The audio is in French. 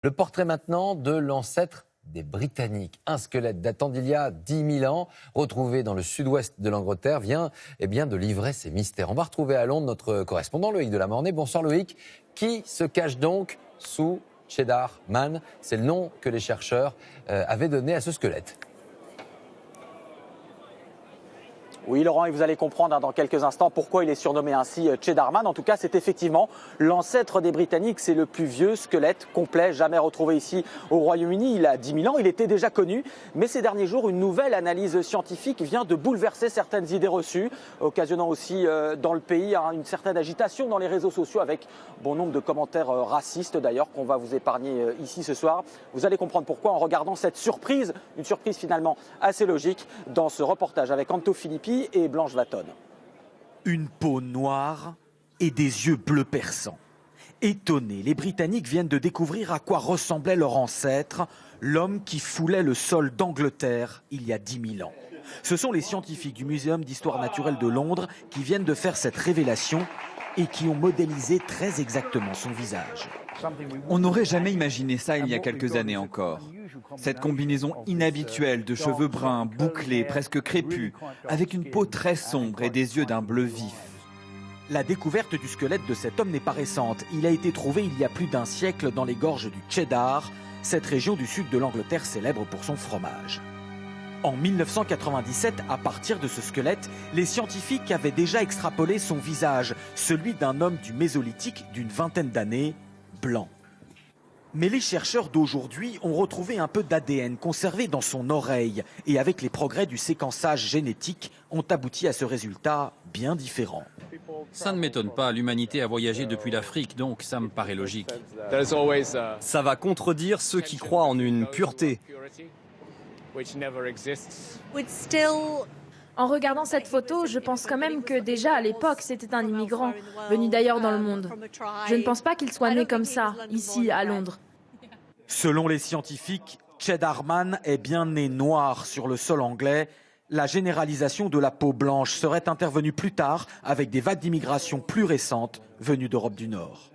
Le portrait maintenant de l'ancêtre des Britanniques. Un squelette datant d'il y a 10 000 ans, retrouvé dans le sud-ouest de l'Angleterre, vient de livrer ses mystères. On va retrouver à Londres notre correspondant Loïc Delamornay. Bonsoir Loïc. Qui se cache donc sous Cheddar Man? C'est le nom que les chercheurs avaient donné à ce squelette. Oui Laurent, et vous allez comprendre dans quelques instants pourquoi il est surnommé ainsi Cheddar Man. En tout cas, c'est effectivement l'ancêtre des Britanniques. C'est le plus vieux squelette complet jamais retrouvé ici au Royaume-Uni. Il a 10 000 ans, il était déjà connu. Mais ces derniers jours, une nouvelle analyse scientifique vient de bouleverser certaines idées reçues, occasionnant aussi dans le pays une certaine agitation dans les réseaux sociaux avec bon nombre de commentaires racistes d'ailleurs qu'on va vous épargner ici ce soir. Vous allez comprendre pourquoi en regardant cette surprise, une surprise finalement assez logique dans ce reportage avec Anto Filippi et Blanche Vatton. Une peau noire et des yeux bleus perçants. Étonnés, les Britanniques viennent de découvrir à quoi ressemblait leur ancêtre, l'homme qui foulait le sol d'Angleterre il y a 10 000 ans. Ce sont les scientifiques du Muséum d'histoire naturelle de Londres qui viennent de faire cette révélation et qui ont modélisé très exactement son visage. On n'aurait jamais imaginé ça il y a quelques années encore. Cette combinaison inhabituelle de cheveux bruns, bouclés, presque crépus, avec une peau très sombre et des yeux d'un bleu vif. La découverte du squelette de cet homme n'est pas récente. Il a été trouvé il y a plus d'un siècle dans les gorges du Cheddar, cette région du sud de l'Angleterre célèbre pour son fromage. En 1997, à partir de ce squelette, les scientifiques avaient déjà extrapolé son visage, celui d'un homme du Mésolithique d'une vingtaine d'années, blanc. Mais les chercheurs d'aujourd'hui ont retrouvé un peu d'ADN conservé dans son oreille et avec les progrès du séquençage génétique ont abouti à ce résultat bien différent. Ça ne m'étonne pas, l'humanité a voyagé depuis l'Afrique, donc ça me paraît logique. Ça va contredire ceux qui croient en une pureté. En regardant cette photo, je pense quand même que déjà à l'époque, c'était un immigrant, venu d'ailleurs dans le monde. Je ne pense pas qu'il soit né comme ça, ici à Londres. Selon les scientifiques, Cheddar Man est bien né noir sur le sol anglais. La généralisation de la peau blanche serait intervenue plus tard avec des vagues d'immigration plus récentes venues d'Europe du Nord.